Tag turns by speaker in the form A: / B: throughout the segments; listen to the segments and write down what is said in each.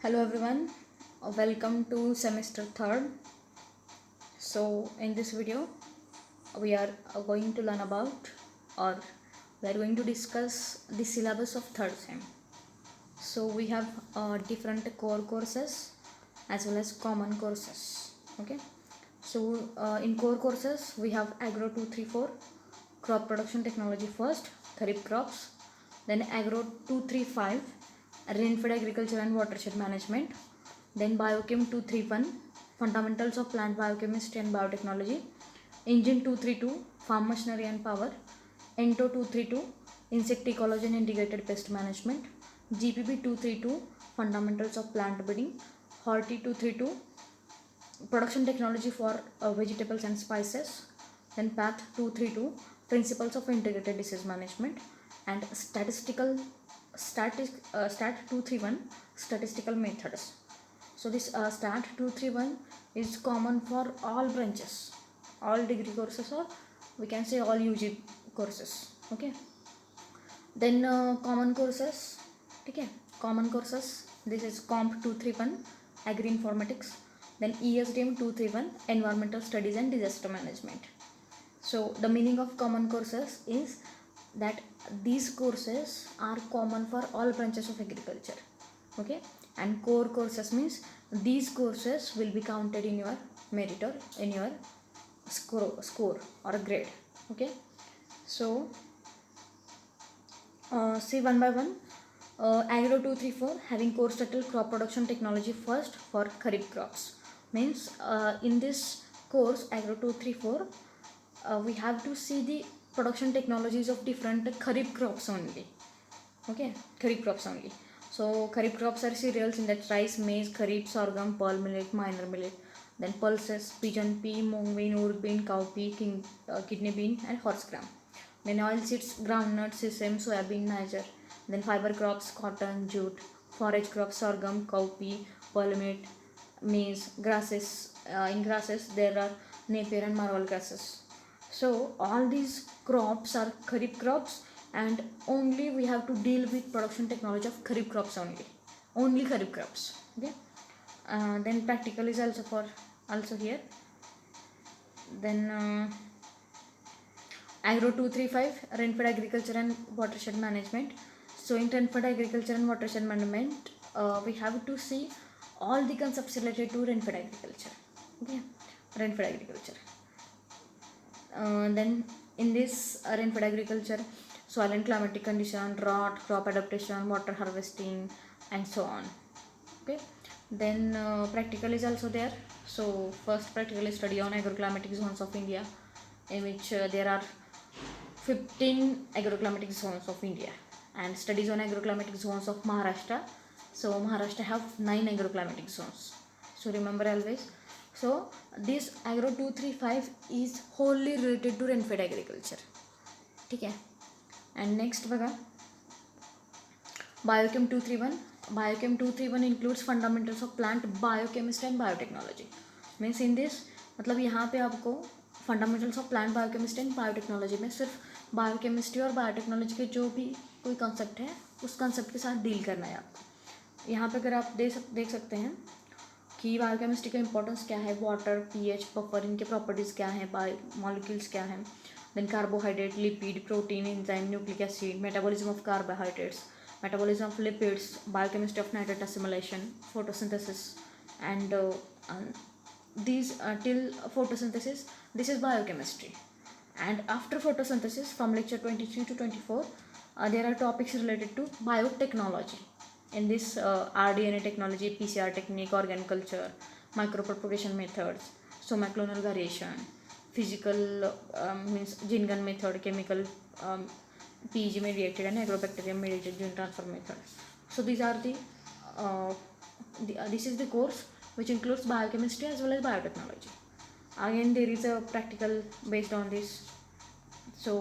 A: Hello everyone, welcome to semester 3rd. So in this video we are going to learn about or we are going to discuss the syllabus of 3rd sem. So we have different core courses as well as common courses. Okay. So in core courses we have Agro 234, crop production technology first, kharif crops, then Agro 235, rainfed agriculture and watershed management, then Biochem 231, fundamentals of plant biochemistry and biotechnology, Engine 232, farm machinery and power, Ento 232, insect ecology and integrated pest management, GPB 232, fundamentals of plant breeding, Horti 232, production technology for vegetables and spices, then Path 232, principles of integrated disease management, and stat 231, statistical methods. So this stat 231 is common for all branches, all degree courses, or we can say all UG courses. Okay. Then common courses. Okay. Common courses. This is Comp 231, Agri Informatics. Then ESDM 231, Environmental Studies and Disaster Management. So the meaning of common courses is that these courses are common for all branches of agriculture. Okay. And core courses means these courses will be counted in your merit or in your score or grade. Okay. So see one by one. Agro 234 having course title crop production technology first for kharif crops means in this course Agro 234 we have to see the production technologies of different kharif crops only. Okay, kharif crops only. So kharif crops are cereals in that rice, maize, kharif, sorghum, pearl millet, minor millet. Then pulses, pigeon pea, mung bean, urd bean, cowpea, kidney bean, and horse gram. Then oilseeds, groundnut, sesame, soybean, Niger. Then fiber crops, cotton, jute. Forage crops, sorghum, cowpea, pearl millet, maize. Grasses, in grasses there are napier and marval grasses. So all these crops are kharif crops, and only we have to deal with production technology of kharif crops only kharif crops. Okay. Then practical is also here. Then Agro 235, rainfed agriculture and watershed management. So in rainfed agriculture and watershed management we have to see all the concepts related to rainfed agriculture. Okay, rainfed agriculture. Then in this rainfed agriculture, soil and climatic condition, drought, crop adaptation, water harvesting, and so on. Okay. Then practical is also there. So first practical is study on agroclimatic zones of India, in which there are 15 agroclimatic zones of India, and studies on agroclimatic zones of Maharashtra. So Maharashtra have 9 agroclimatic zones. So remember always. So this Agro 235 is wholly related to rainfed agriculture. Okay. And next बघा Biochem 231. Biochem 231 includes fundamentals of plant biochemistry and biotechnology. Means in this मतलब यहाँ पे आपको fundamentals of plant biochemistry and biotechnology में सिर्फ biochemistry और biotechnology के जो भी कोई कॉन्सेप्ट है उस कॉन्सेप्ट के साथ डील करना है आपको. यहाँ पे अगर आप देख सकते हैं कि बायोकेमिस्ट्री का इंपॉर्टेंस क्या है, वाटर, पीएच, बफर, इनके प्रॉपर्टीज़ क्या हैं, मॉलिक्यूल्स क्या हैं, then carbohydrate, lipid, protein, enzyme, nucleic acid, metabolism of carbohydrates, metabolism of lipids, biochemistry of nitrate assimilation, photosynthesis, and these till photosynthesis, this is biochemistry. And after photosynthesis, from lecture 23 to 24, there are topics related to biotechnology. In this rDNA technology, PCR technique, organ culture, micropropagation methods, somaclonal variation, physical means gene gun method, chemical PEG mediated and agrobacterium mediated gene transfer method. So these are this is the course which includes biochemistry as well as biotechnology. Again there is a practical based on this. So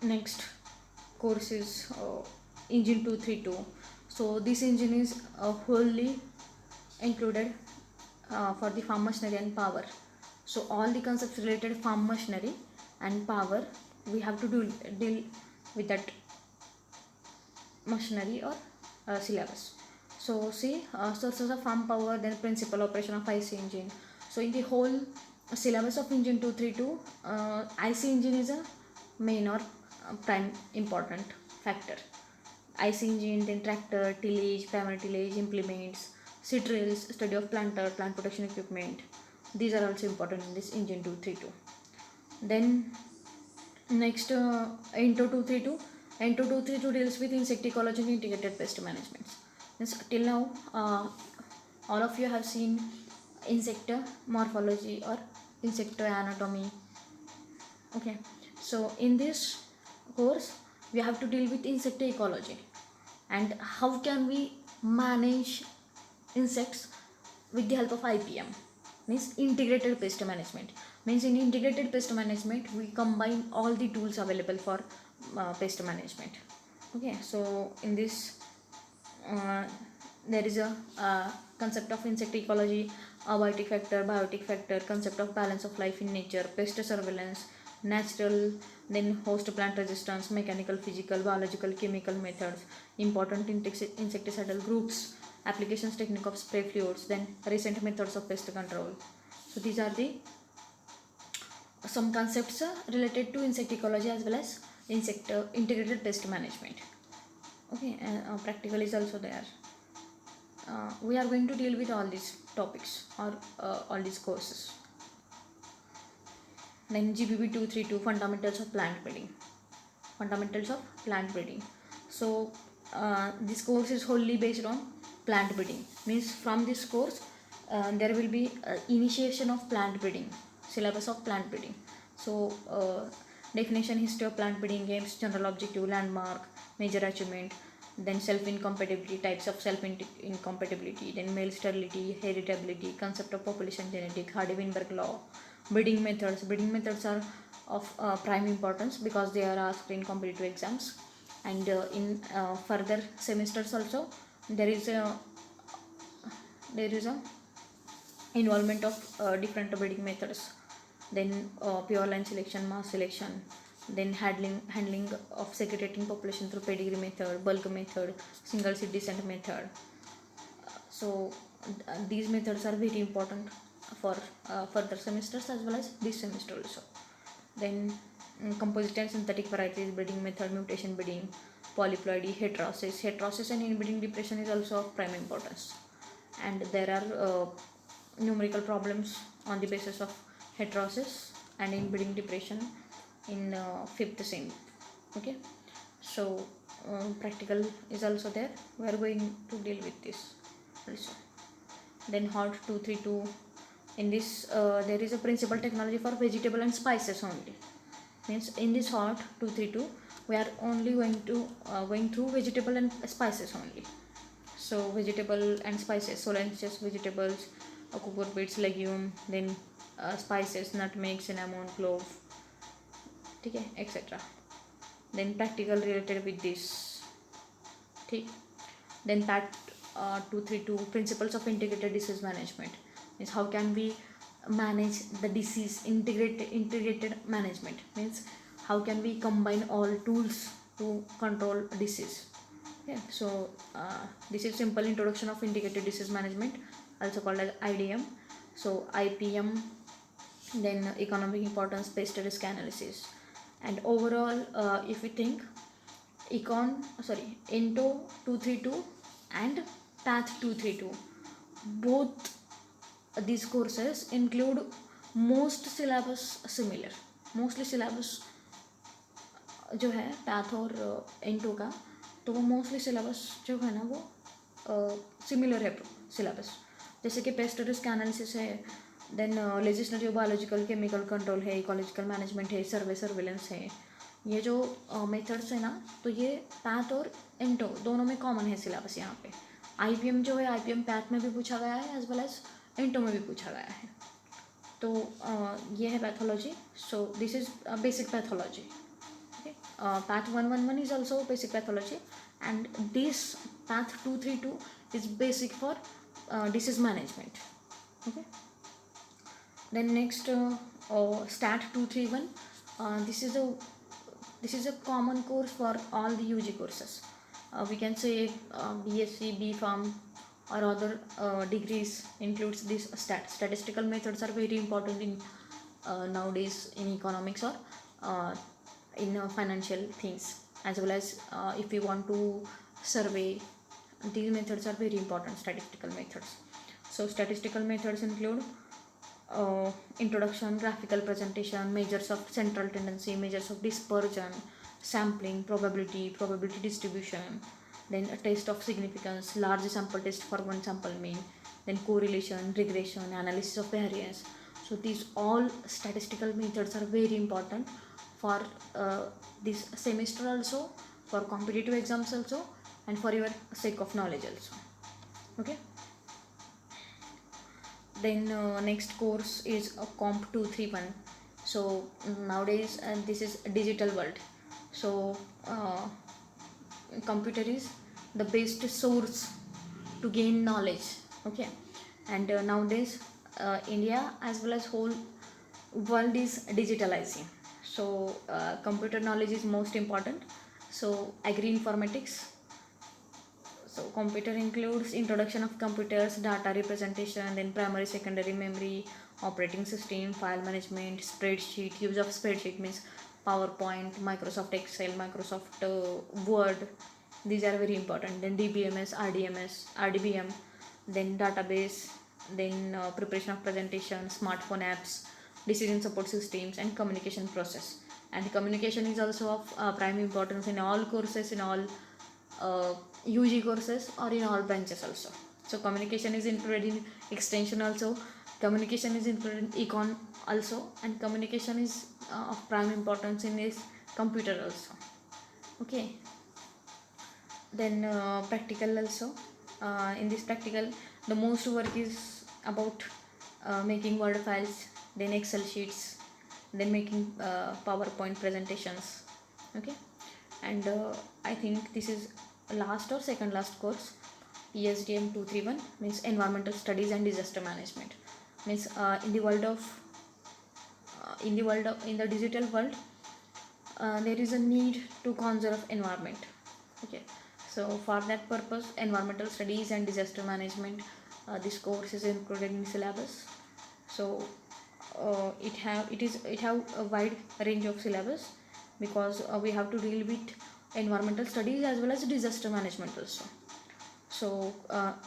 A: next course is engine 232. So this engine is wholly included for the farm machinery and power. So all the concepts related farm machinery and power we have to deal with that machinery or syllabus. So see, sources of farm power, then principal operation of IC engine. So in the whole syllabus of engine 232, IC engine is a main or prime important factor. IC engine, then tractor, tillage, primary tillage, implements, seed drills, study of planter, plant protection equipment. These are also important in this engine 232. Then next, into 232. Into 232 deals with insect ecology and integrated pest management. Means till now, all of you have seen insect morphology or insect anatomy. Okay, so in this course, we have to deal with insect ecology and how can we manage insects with the help of IPM, means integrated pest management. Means in integrated pest management we combine all the tools available for pest management. Okay, so in this uh, there is a concept of insect ecology, abiotic factor, biotic factor, concept of balance of life in nature, pest surveillance, natural, then host plant resistance, mechanical, physical, biological, chemical methods, important insecticidal groups, applications technique of spray fluids, then recent methods of pest control. So these are the some concepts related to insect ecology as well as insect integrated pest management. Okay, and practical is also there. We are going to deal with all these topics or all these courses. Then GBB 232, fundamentals of plant breeding. Fundamentals of plant breeding. So this course is wholly based on plant breeding. Means from this course there will be initiation of plant breeding, syllabus of plant breeding. So definition, history of plant breeding, aims, general objective, landmark, major achievement, then self-incompatibility, types of self-incompatibility, then male sterility, heritability, concept of population genetic, Hardy-Weinberg law, breeding methods. Breeding methods are of prime importance because they are asked in competitive exams, and in further semesters also there is a involvement of different breeding methods. Then pure line selection, mass selection, then handling of segregating population through pedigree method, bulk method, single seed descent method. So these methods are very important for further semesters as well as this semester also. Then composite and synthetic varieties, breeding method, mutation breeding, polyploidy, heterosis and inbreeding depression is also of prime importance. And there are numerical problems on the basis of heterosis and inbreeding depression in fifth sem. Okay, so practical is also there. We are going to deal with this also. Then HOT 232. In this there is a principal technology for vegetable and spices only. Means in this HOT 232 we are only going through vegetable and spices only. So vegetable and spices, solanceous vegetables, cucurbits, legume, then spices, nutmeg, cinnamon, clove, okay, etc. Then practical related with this. Okay. Then PAT 232, principles of integrated disease management, means how can we manage the disease, integrated management, means how can we combine all tools to control disease. Okay, so this is simple introduction of integrated disease management, also called as IDM. So IPM, then economic importance, pest risk analysis, and overall if we think INTO 232 and PATH 232, both these courses include mostly syllabus जो है path और into का, तो वो mostly syllabus जो है ना वो सिमिलर है सिलेबस. जैसे कि पेस्ट रिस्क एनालिसिस है, then legislative biological chemical control है, इकोलॉजिकल मैनेजमेंट है, सर्वेलेंस है. ये जो मेथड्स है ना, तो ये पैथ और इंटो दोनों में कॉमन है सिलेबस. यहाँ पे IPM जो है, IPM पैथ में भी पूछा गया है एज वेल एज इंटो में भी पूछा गया है. तो ये है pathology. So this is basic pathology. PATH 111 is also basic pathology, and this PATH 232 is basic for disease management. Okay. Then next STAT 231. This is a common course for all the UG courses. We can say BSc, B Pharm, or other degrees includes this statistical methods are very important in nowadays in economics or in financial things, as well as if you want to survey, these methods are very important, statistical methods. So statistical methods include introduction, graphical presentation, measures of central tendency, measures of dispersion, sampling, probability distribution, then a test of significance, large sample test for one sample mean, then correlation, regression, analysis of variance. So these all statistical methods are very important for this semester also, for competitive exams also, and for your sake of knowledge also. Okay. Then next course is a comp 231. So nowadays this is a digital world, so computer is the best source to gain knowledge. Okay. And nowadays India as well as whole world is digitalizing, so computer knowledge is most important. So agri informatics, so computer includes introduction of computers, data representation, then primary, secondary memory, operating system, file management, spreadsheet. Use of spreadsheet means PowerPoint, Microsoft Excel, Microsoft Word. These are very important. Then DBMS, RDBM, then database, then preparation of presentation, smartphone apps, decision support systems, and communication process. And communication is also of prime importance in all courses, in all UG courses or in all branches also. So communication is included in extension also, communication is included in econ also, and communication is of prime importance in this computer also. Okay. Then practical also, in this practical the most work is about making word files, then Excel sheets, then making PowerPoint presentations. Okay. And I think this is last or second last course, ESDM 231, means environmental studies and disaster management. Means in the world of in the digital world, there is a need to conserve environment. Okay. So for that purpose, environmental studies and disaster management, this course is included in syllabus. So it have a wide range of syllabus, because we have to deal with environmental studies as well as disaster management also. So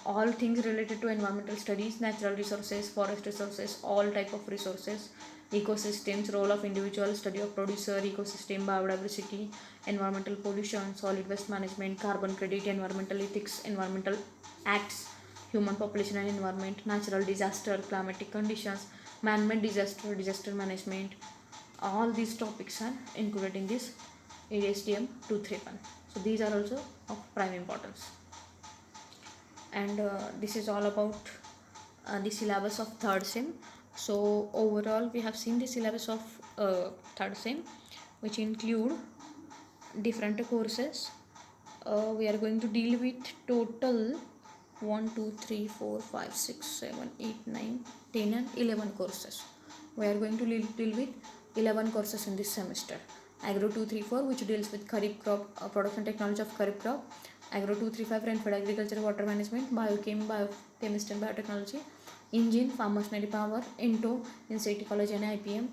A: all things related to environmental studies, natural resources, forest resources, all type of resources, ecosystems, role of individual, study of producer, ecosystem, biodiversity, environmental pollution, solid waste management, carbon credit, environmental ethics, environmental acts, human population and environment, natural disaster, climatic conditions, man-made disaster management. All these topics are included in this ESDM 231. So these are also of prime importance. And this is all about the syllabus of third sem. So overall we have seen the syllabus of third sem, which include different courses. We are going to deal with total 1 2 3 4 5 6 7 8 9 10 and 11 courses. We are going to deal with 11 courses in this semester. Agro 234, which deals with kharif crop, production technology of kharif crop. Agro 235, rainfed agriculture, water management, biochemistry and biotechnology. Engine, farm machinery power. Into, insect ecology and IPM.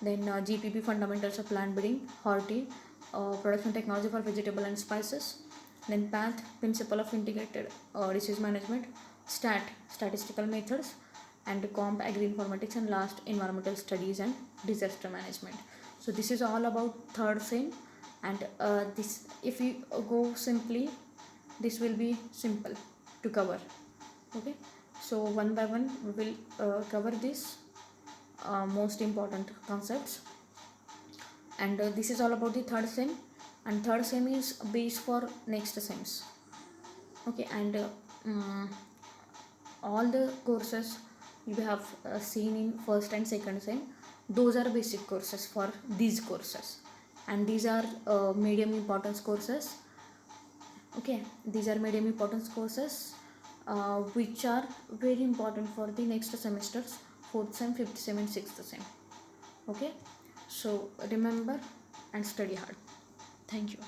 A: Then GPP, fundamentals of plant breeding. Horti, production technology for vegetable and spices. Then PATH, principle of integrated disease management. Statistical methods. And comp, agri informatics, and last environmental studies and disaster management. So this is all about third sem, and this, if we go simply, this will be simple to cover. Okay. So one by one we will cover this most important concepts, and this is all about the third sem, and third sem is base for next sems. Okay. And all the courses you have seen in first and second sem, those are basic courses for these courses, and these are medium importance courses. Okay, these are medium importance courses which are very important for the next semesters, fourth sem, fifth sem and sixth sem. Okay, so remember and study hard. Thank you.